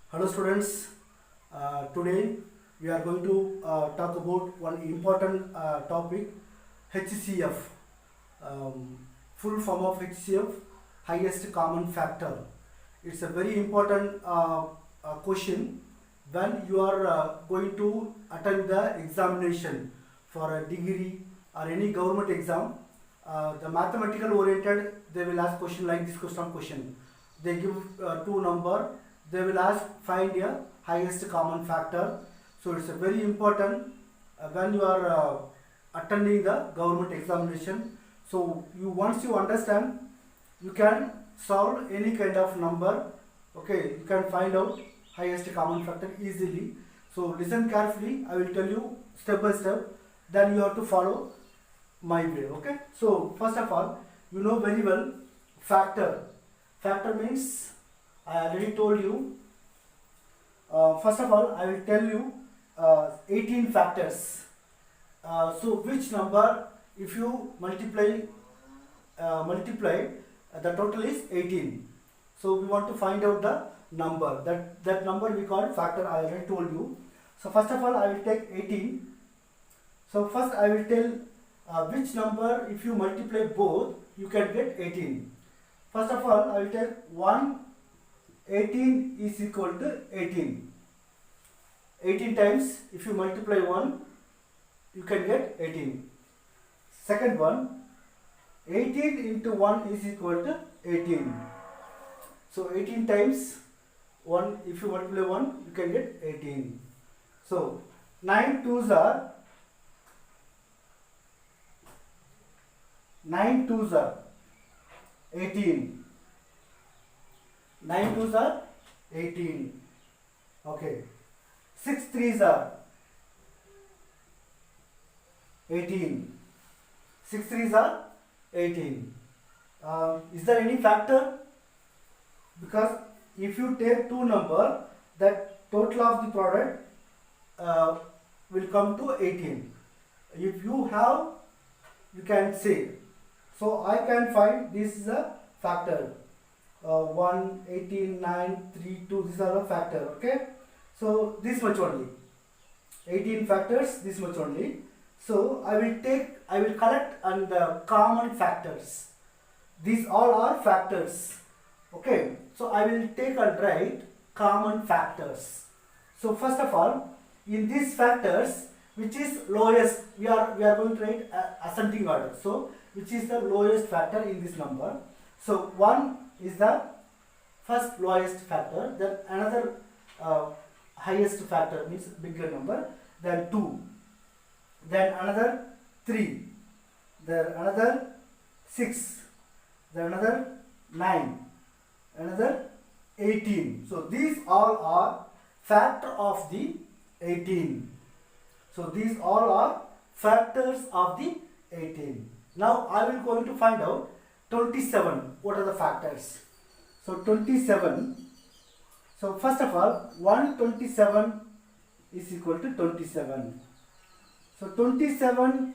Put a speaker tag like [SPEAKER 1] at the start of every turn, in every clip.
[SPEAKER 1] Hello students, today we are going to talk about one important topic, HCF. Full form of HCF, highest common factor. It's a very important question when you are going to attend the examination for a degree or any government exam. The mathematical oriented, they will ask question like this question. They give two number, they will ask find a highest common factor. So it's a very important when you are attending the government examination. So you once you understand, you can solve any kind of number. Okay, you can find out highest common factor easily. So listen carefully, I will tell you step by step, then you have to follow my way. Okay, so first of all, you know very well factor. Factor means, I already told you. First of all, I will tell you 18 factors. So which number, if you multiply, the total is 18. So we want to find out the number. That number we call factor. I already told you. So first of all, I will take 18. So first I will tell which number, if you multiply both, you can get 18. First of all, I will take 1. 18 is equal to 18. 18 times, if you multiply 1, you can get 18. Second one, 18 into 1 is equal to 18. So 18 times 1, if you multiply 1, you can get 18. So 9 twos are 18. 9 twos are 18. Okay. 6 threes are 18. 6 threes are 18. Is there any factor? Because if you take two number, that total of the product will come to 18. If you have, you can say. So I can find this is a factor. 1, 18, 9, 3, 2, these are the factor. Okay, so this much only, 18 factors, this much only. So I will collect on the common factors. These all are factors. Okay, so I will take and write common factors. So first of all, in these factors, which is lowest, we are going to write ascending order. So which is the lowest factor in this number? So 1 is the first lowest factor, then another highest factor means bigger number, then 2, then another 3, then another 6, then another 9, another 18. So these all are factor of the 18. So these all are factors of the 18. Now I will going to find out 27. What are the factors? So 27. So first of all, 127 is equal to 27. So 27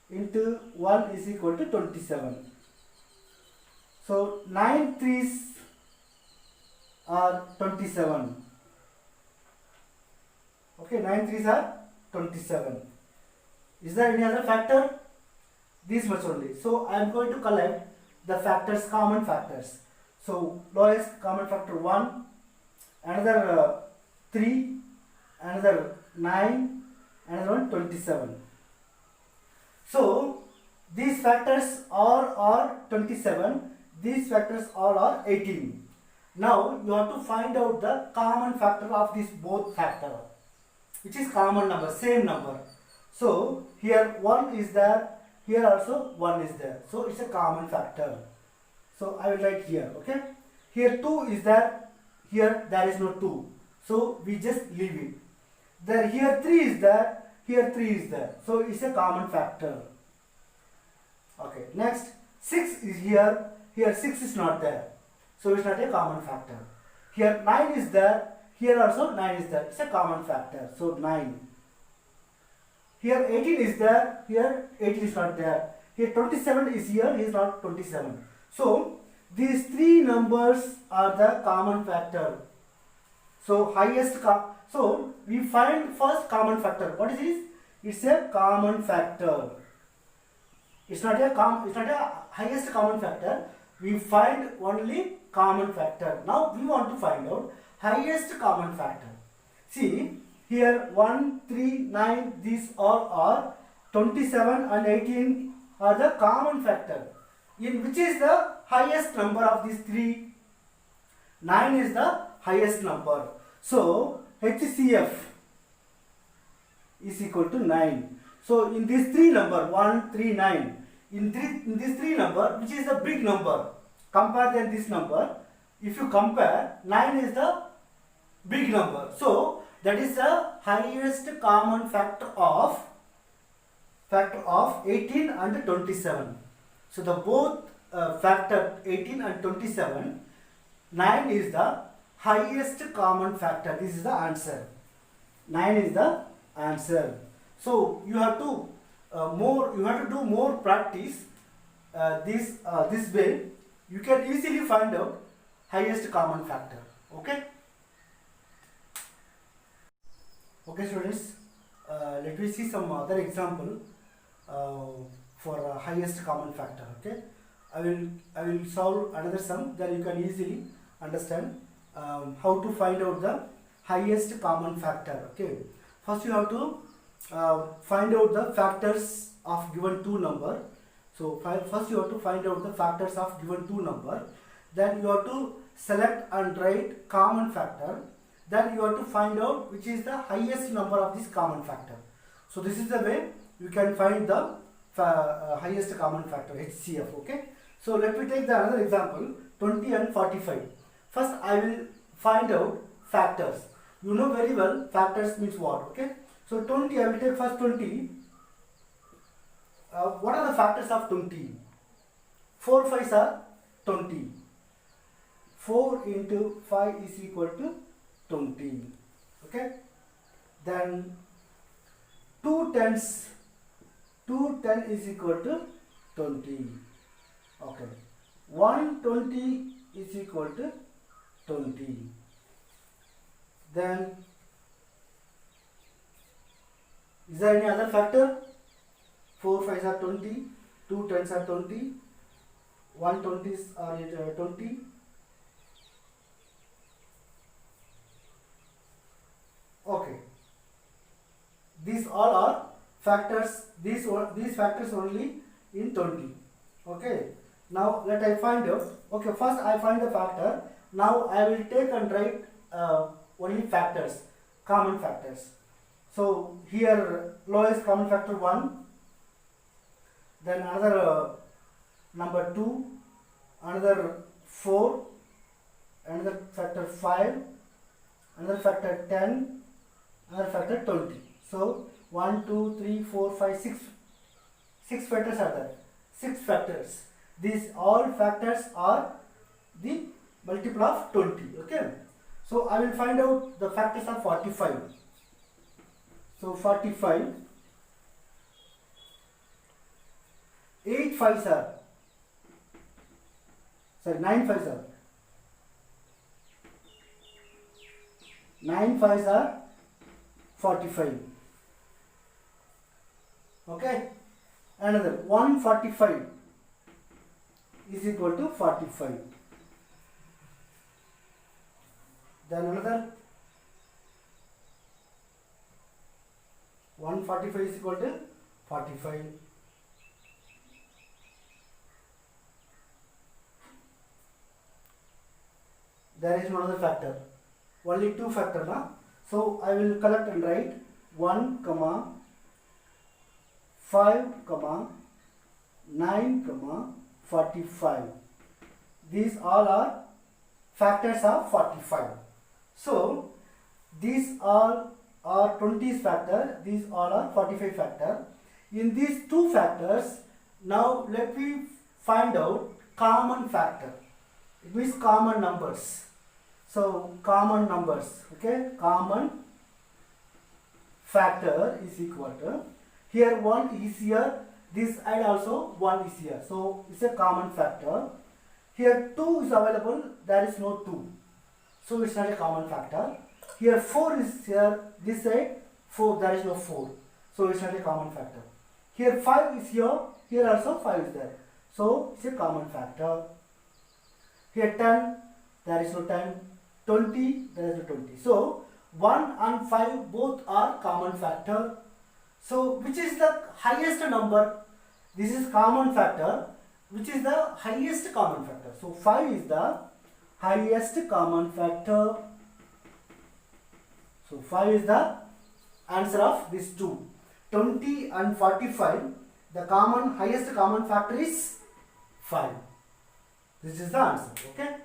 [SPEAKER 1] into 1 is equal to 27. So 9 threes are 27. Okay, 9 threes are 27. Is there any other factor? This much only. So I am going to collect the factors, common factors. So lowest common factor 1, another 3, another 9, another one 27. So these factors all are 27, these factors all are 18. Now you have to find out the common factor of these both factor, which is common number, same number. So here 1 is there, here also 1 is there. So it's a common factor. So I will write here. Okay. Here 2 is there, here there is no 2. So we just leave it. There here 3 is there, here 3 is there. So it's a common factor. Okay. Next 6 is here, here 6 is not there. So it's not a common factor. Here 9 is there, here also 9 is there. It's a common factor. So 9. Here 18 is there, here 18 is not there. Here 27 is here, he is not 27. So these three numbers are the common factor. So so we find first common factor. What is this? It's a common factor. It's not a highest common factor. We find only common factor. Now we want to find out highest common factor. See here 1, 3, 9, these all are 27 and 18 are the common factor. In which is the highest number of these three? 9 is the highest number. So HCF is equal to 9. So in these three number 1, 3, 9, in these three number, which is the big number? Compare than this number. If you compare, 9 is the big number. So that is the highest common factor of 18 and 27. So the both factor 18 and 27, 9 is the highest common factor. This is the answer. 9 is the answer. So you have to do more practice. This way you can easily find out highest common factor. Okay. Okay, students. Let me see some other example for highest common factor. Okay. I will solve another sum. Then you can easily understand how to find out the highest common factor. Okay. First you have to find out the factors of given two number. So first you have to find out the factors of given two number. Then you have to select and write common factor. Then you have to find out which is the highest number of this common factor. So this is the way you can find the highest common factor, HCF. Okay. So let me take the another example, 20 and 45. First I will find out factors. You know very well factors means what. Okay. So 20, I will take first 20. What are the factors of 20? 4 5s are 20. 4 into 5 is equal to 20. Okay. Then 2 10s, 2 10 is equal to 20. Okay. 120 is equal to 20. Then is there any other factor? 4 5s are 20, 2 10s are 20, 120s are 20. Okay. These all are factors. These factors only in 20. Okay. Now let I find out. Okay. First I find the factor. Now I will take and write only factors, common factors. So here lowest common factor 1, then another number 2, another 4, another factor 5, another factor 10, another factor 20. So 1, 2, 3, 4, 5, 6. 6 factors are there. 6 factors. These all factors are the multiple of 20. Okay. So I will find out the factors of 45. So 45, 8 5s are, sorry, 9 5s are, 9 5s are 45. Okay. Another 145 is equal to 45. Then another 145 is equal to 45. There is no other factor. Only two factor now. So I will collect and write 1, 5, 9, 45. These all are factors of 45. So these all are 20's factor, these all are 45 factor. In these two factors, now let me find out common factor. It means common numbers. So common numbers, okay, common factor is equal to, here 1 is here, this side also 1 is here. So it's a common factor. Here 2 is available, there is no 2. So it's not a common factor. Here 4 is here, this side 4, there is no 4. So it's not a common factor. Here 5 is here also 5 is there. So it's a common factor. Here 10, there is no 10. 20, there is no 20. So 1 and 5 both are common factor. So which is the highest number? This is common factor. Which is the highest common factor? So 5 is the highest common factor. So 5 is the answer of these two. 20 and 45, the highest common factor is 5. This is the answer. Okay.